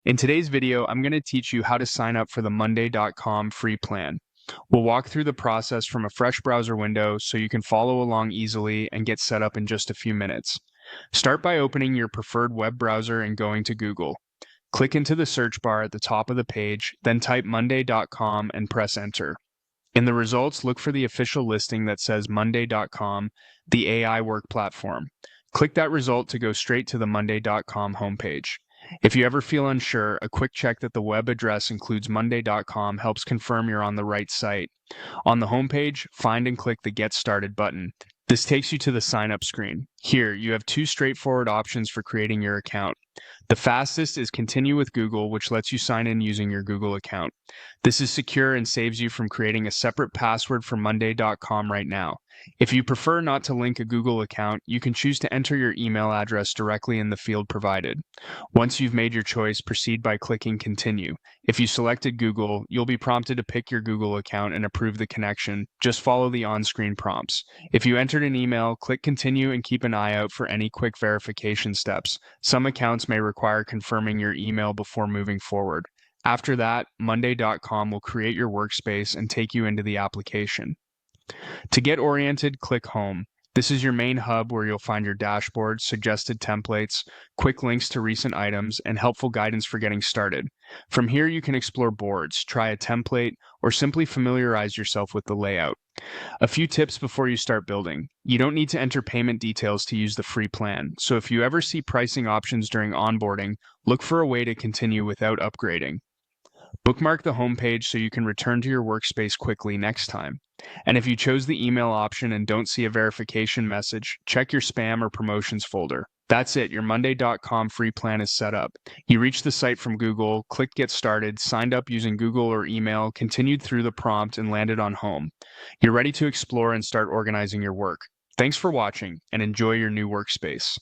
In today's video, I'm going to teach you how to sign up for the Monday.com free plan. We'll walk through the process from a fresh browser window so you can follow along easily and get set up in just a few minutes. Start by opening your preferred web browser and going to Google. Click into the search bar at the top of the page, then type Monday.com and press enter. In the results, look for the official listing that says Monday.com, the AI work platform. Click that result to go straight to the Monday.com homepage. If you ever feel unsure, a quick check that the web address includes Monday.com helps confirm you're on the right site. On the homepage, find and click the Get Started button. This takes you to the sign up screen. Here, you have two straightforward options for creating your account. The fastest is Continue with Google, which lets you sign in using your Google account. This is secure and saves you from creating a separate password for Monday.com right now. If you prefer not to link a Google account, you can choose to enter your email address directly in the field provided. Once you've made your choice, proceed by clicking Continue. If you selected Google, you'll be prompted to pick your Google account and approve the connection. Just follow the on-screen prompts. If you entered an email, click Continue and keep an eye out for any quick verification steps. Some accounts may require confirming your email before moving forward. After that, Monday.com will create your workspace and take you into the application. To get oriented, click Home. This is your main hub where you'll find your dashboard, suggested templates, quick links to recent items, and helpful guidance for getting started. From here, you can explore boards, try a template, or simply familiarize yourself with the layout. A few tips before you start building. You don't need to enter payment details to use the free plan, so if you ever see pricing options during onboarding, look for a way to continue without upgrading. Bookmark the homepage so you can return to your workspace quickly next time. And if you chose the email option and don't see a verification message, check your spam or promotions folder. That's it, your Monday.com free plan is set up. You reached the site from Google, clicked Get Started, signed up using Google or email, continued through the prompt, and landed on Home. You're ready to explore and start organizing your work. Thanks for watching, and enjoy your new workspace.